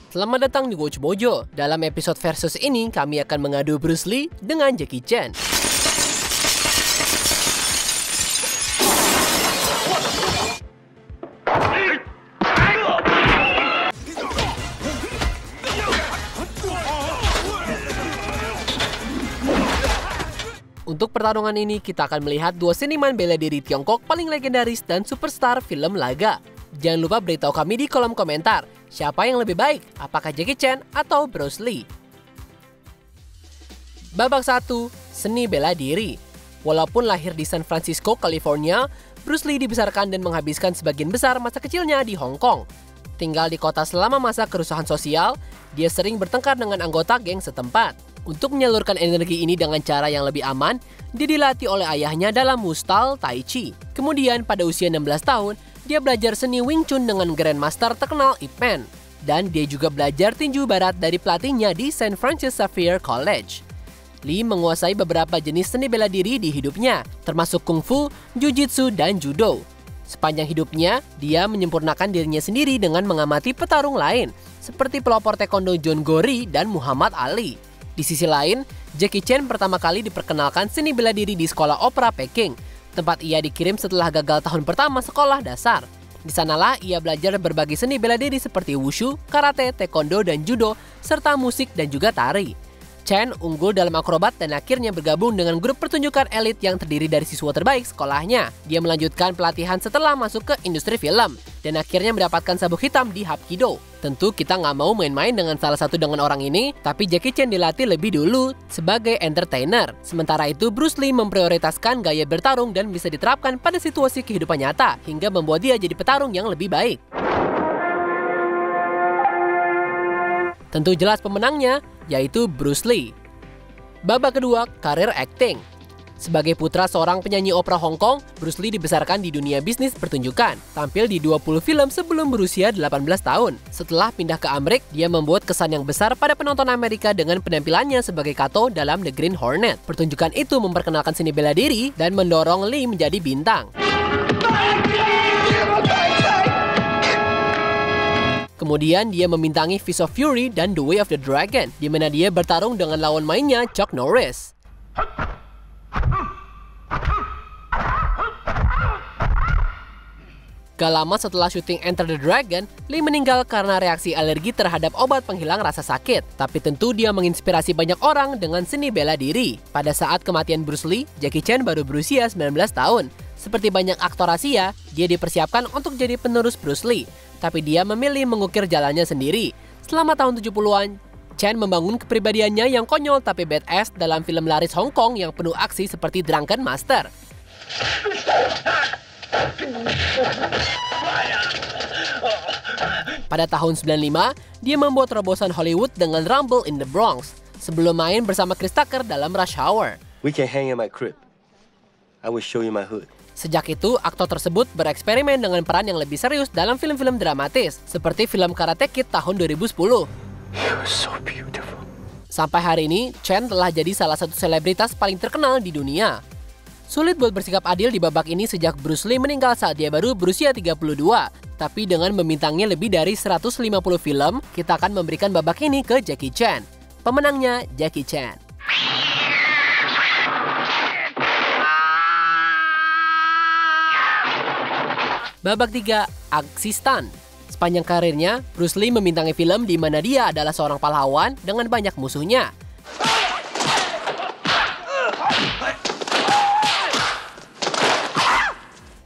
Selamat datang di Watch Mojo. Dalam episode versus ini, kami akan mengadu Bruce Lee dengan Jackie Chan. Untuk pertarungan ini, kita akan melihat dua seniman bela diri Tiongkok paling legendaris dan superstar film laga. Jangan lupa beritahu kami di kolom komentar, siapa yang lebih baik, apakah Jackie Chan atau Bruce Lee? Babak 1, seni bela diri. Walaupun lahir di San Francisco, California, Bruce Lee dibesarkan dan menghabiskan sebagian besar masa kecilnya di Hong Kong. Tinggal di kota selama masa kerusuhan sosial, dia sering bertengkar dengan anggota geng setempat. Untuk menyalurkan energi ini dengan cara yang lebih aman, dia dilatih oleh ayahnya dalam Mustal Tai Chi. Kemudian pada usia 16 tahun, dia belajar seni Wing Chun dengan Grandmaster terkenal Ip Man. Dan dia juga belajar tinju barat dari pelatihnya di St. Francis Xavier College. Lee menguasai beberapa jenis seni bela diri di hidupnya, termasuk kungfu, jiu-jitsu, dan judo. Sepanjang hidupnya, dia menyempurnakan dirinya sendiri dengan mengamati petarung lain, seperti pelopor taekwondo John Gory dan Muhammad Ali. Di sisi lain, Jackie Chan pertama kali diperkenalkan seni bela diri di sekolah opera Peking, tempat ia dikirim setelah gagal tahun pertama sekolah dasar. Di sanalah ia belajar berbagai seni bela diri seperti wushu, karate, taekwondo, dan judo, serta musik dan juga tari. Chan unggul dalam akrobat dan akhirnya bergabung dengan grup pertunjukan elit yang terdiri dari siswa terbaik sekolahnya. Dia melanjutkan pelatihan setelah masuk ke industri film, dan akhirnya mendapatkan sabuk hitam di Hapkido. Tentu kita nggak mau main-main dengan salah satu dengan orang ini, tapi Jackie Chan dilatih lebih dulu sebagai entertainer. Sementara itu Bruce Lee memprioritaskan gaya bertarung dan bisa diterapkan pada situasi kehidupan nyata, hingga membuat dia jadi petarung yang lebih baik. Tentu jelas pemenangnya, yaitu Bruce Lee. Babak kedua, karir akting. Sebagai putra seorang penyanyi opera Hong Kong, Bruce Lee dibesarkan di dunia bisnis pertunjukan. Tampil di 20 film sebelum berusia 18 tahun. Setelah pindah ke Amerika, dia membuat kesan yang besar pada penonton Amerika dengan penampilannya sebagai Kato dalam The Green Hornet. Pertunjukan itu memperkenalkan seni bela diri dan mendorong Lee menjadi bintang. Kemudian dia membintangi Fist of Fury dan The Way of the Dragon, di mana dia bertarung dengan lawan mainnya Chuck Norris. Gak lama setelah syuting Enter the Dragon, Lee meninggal karena reaksi alergi terhadap obat penghilang rasa sakit. Tapi tentu dia menginspirasi banyak orang dengan seni bela diri. Pada saat kematian Bruce Lee, Jackie Chan baru berusia 19 tahun. Seperti banyak aktor Asia, dia dipersiapkan untuk jadi penerus Bruce Lee. Tapi dia memilih mengukir jalannya sendiri. Selama tahun 70-an, Chan membangun kepribadiannya yang konyol tapi badass dalam film laris Hong Kong yang penuh aksi seperti Drunken Master. Pada tahun 95, dia membuat terobosan Hollywood dengan Rumble in the Bronx, sebelum main bersama Chris Tucker dalam Rush Hour. We can hang in my crib. I will show you my hood. Sejak itu, aktor tersebut bereksperimen dengan peran yang lebih serius dalam film-film dramatis, seperti film Karate Kid tahun 2010. You're so beautiful. Sampai hari ini, Chan telah jadi salah satu selebritas paling terkenal di dunia. Sulit buat bersikap adil di babak ini sejak Bruce Lee meninggal saat dia baru berusia 32. Tapi dengan membintangi lebih dari 150 film, kita akan memberikan babak ini ke Jackie Chan. Pemenangnya Jackie Chan. Babak 3, aksi stunt. Sepanjang karirnya, Bruce Lee membintangi film di mana dia adalah seorang pahlawan dengan banyak musuhnya.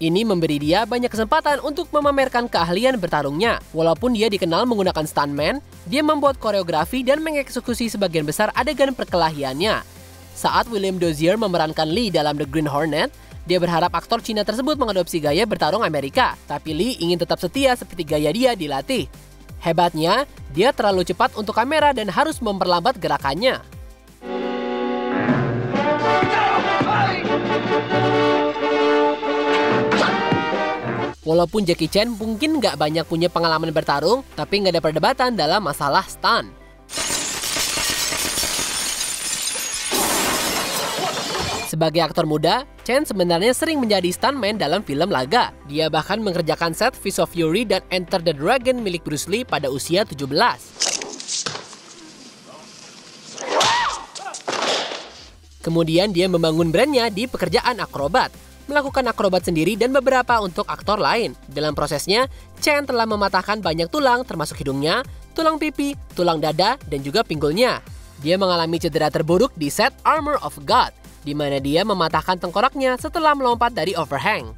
Ini memberi dia banyak kesempatan untuk memamerkan keahlian bertarungnya. Walaupun dia dikenal menggunakan stuntman, dia membuat koreografi dan mengeksekusi sebagian besar adegan perkelahiannya. Saat William Dozier memerankan Lee dalam The Green Hornet, dia berharap aktor Cina tersebut mengadopsi gaya bertarung Amerika, tapi Lee ingin tetap setia seperti gaya dia dilatih. Hebatnya, dia terlalu cepat untuk kamera dan harus memperlambat gerakannya. Walaupun Jackie Chan mungkin nggak banyak punya pengalaman bertarung, tapi nggak ada perdebatan dalam masalah stunt. Sebagai aktor muda, Chan sebenarnya sering menjadi stuntman dalam film laga. Dia bahkan mengerjakan set Fist of Fury dan Enter the Dragon milik Bruce Lee pada usia 17. Kemudian dia membangun brandnya di pekerjaan akrobat, melakukan akrobat sendiri dan beberapa untuk aktor lain. Dalam prosesnya, Chen telah mematahkan banyak tulang termasuk hidungnya, tulang pipi, tulang dada, dan juga pinggulnya. Dia mengalami cedera terburuk di set Armor of God, di mana dia mematahkan tengkoraknya setelah melompat dari overhang.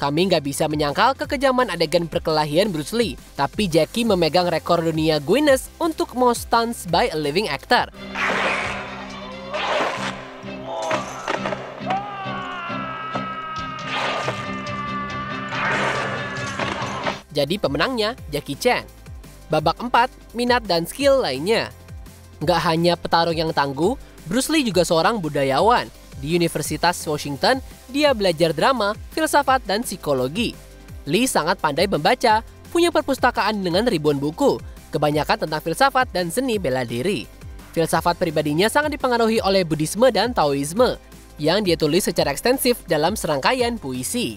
Kami nggak bisa menyangkal kekejaman adegan perkelahian Bruce Lee, tapi Jackie memegang rekor dunia Guinness untuk most stunts by a living actor. Jadi pemenangnya Jackie Chan. Babak 4, minat dan skill lainnya. Nggak hanya petarung yang tangguh, Bruce Lee juga seorang budayawan. Di Universitas Washington, dia belajar drama, filsafat, dan psikologi. Lee sangat pandai membaca, punya perpustakaan dengan ribuan buku, kebanyakan tentang filsafat dan seni bela diri. Filsafat pribadinya sangat dipengaruhi oleh Buddhisme dan Taoisme, yang dia tulis secara ekstensif dalam serangkaian puisi.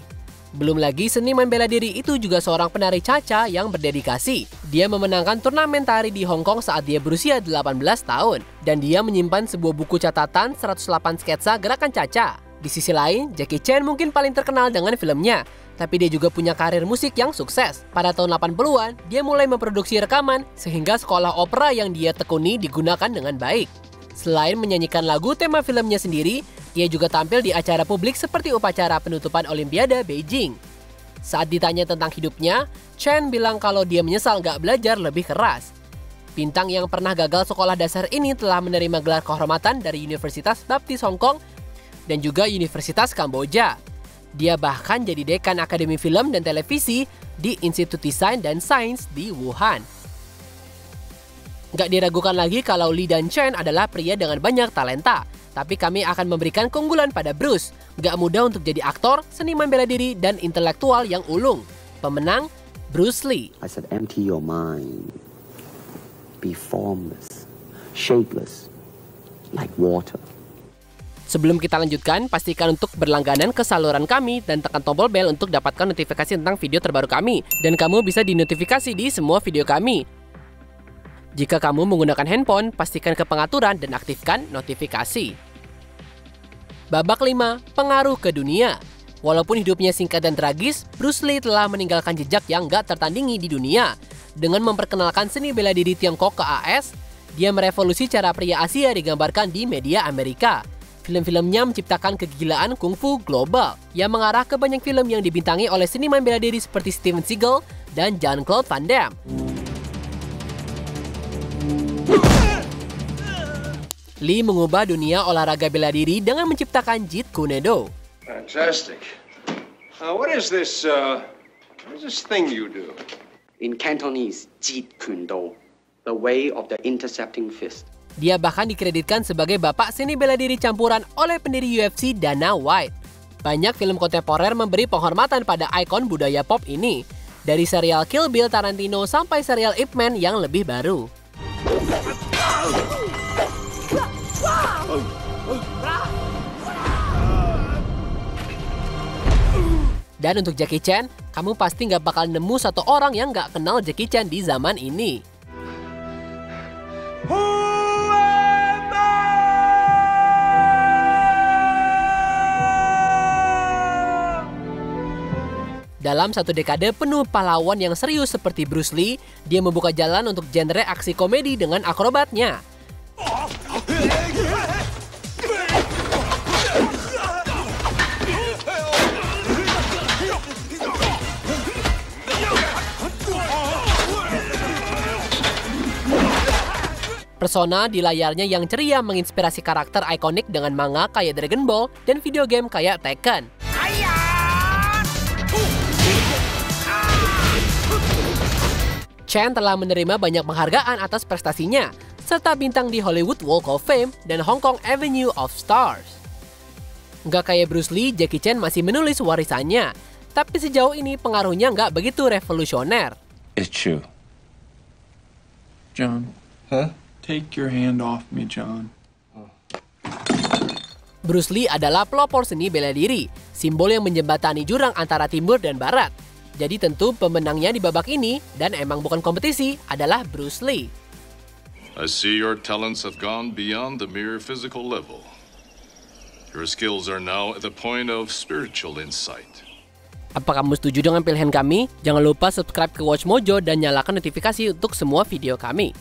Belum lagi seniman bela diri itu juga seorang penari caca yang berdedikasi. Dia memenangkan turnamen tari di Hong Kong saat dia berusia 18 tahun. Dan dia menyimpan sebuah buku catatan 108 sketsa gerakan caca. Di sisi lain, Jackie Chan mungkin paling terkenal dengan filmnya. Tapi dia juga punya karir musik yang sukses. Pada tahun 80-an, dia mulai memproduksi rekaman sehingga sekolah opera yang dia tekuni digunakan dengan baik. Selain menyanyikan lagu tema filmnya sendiri, ia juga tampil di acara publik seperti upacara penutupan Olimpiade Beijing. Saat ditanya tentang hidupnya, Chen bilang kalau dia menyesal nggak belajar lebih keras. Bintang yang pernah gagal sekolah dasar ini telah menerima gelar kehormatan dari Universitas Baptis Hong Kong dan juga Universitas Kamboja. Dia bahkan jadi dekan Akademi Film dan Televisi di Institut Desain dan Sains di Wuhan. Nggak diragukan lagi kalau Lee dan Chen adalah pria dengan banyak talenta. Tapi kami akan memberikan keunggulan pada Bruce. Nggak mudah untuk jadi aktor, seniman bela diri, dan intelektual yang ulung. Pemenang, Bruce Lee. I said, empty your mind. Be formless, shapeless, like water. Sebelum kita lanjutkan, pastikan untuk berlangganan ke saluran kami dan tekan tombol bel untuk dapatkan notifikasi tentang video terbaru kami. Dan kamu bisa dinotifikasi di semua video kami. Jika kamu menggunakan handphone, pastikan ke pengaturan dan aktifkan notifikasi. Babak 5, pengaruh ke dunia. Walaupun hidupnya singkat dan tragis, Bruce Lee telah meninggalkan jejak yang gak tertandingi di dunia. Dengan memperkenalkan seni bela diri Tiongkok ke AS, dia merevolusi cara pria Asia digambarkan di media Amerika. Film-filmnya menciptakan kegilaan kungfu global yang mengarah ke banyak film yang dibintangi oleh seniman bela diri seperti Steven Seagal dan Jean-Claude Van Damme. Lee mengubah dunia olahraga bela diri dengan menciptakan Jeet Kune Do. Fantastic. What is this thing you do? In Cantonese, Jeet Kune Do, the way of the intercepting fist. Dia bahkan dikreditkan sebagai bapak seni bela diri campuran oleh pendiri UFC Dana White. Banyak film kontemporer memberi penghormatan pada ikon budaya pop ini, dari serial Kill Bill Tarantino sampai serial Ip Man yang lebih baru. Dan untuk Jackie Chan, kamu pasti nggak bakal nemu satu orang yang nggak kenal Jackie Chan di zaman ini. Dalam satu dekade penuh pahlawan yang serius seperti Bruce Lee, dia membuka jalan untuk genre aksi komedi dengan akrobatnya. Persona di layarnya yang ceria menginspirasi karakter ikonik dengan manga kayak Dragon Ball dan video game kayak Tekken. Chen telah menerima banyak penghargaan atas prestasinya, serta bintang di Hollywood Walk of Fame dan Hong Kong Avenue of Stars. Nggak kayak Bruce Lee, Jackie Chan masih menulis warisannya, tapi sejauh ini pengaruhnya nggak begitu revolusioner. It's true. John. Huh? Take your hand off me, John. Bruce Lee adalah pelopor seni bela diri, simbol yang menjembatani jurang antara timur dan barat. Jadi tentu pemenangnya di babak ini, dan emang bukan kompetisi, adalah Bruce Lee. I see your talents have gone beyond the mere physical level. Your skills are now at the point of spiritual insight. Apa kamu setuju dengan pilihan kami? Jangan lupa subscribe ke Watch Mojo dan nyalakan notifikasi untuk semua video kami.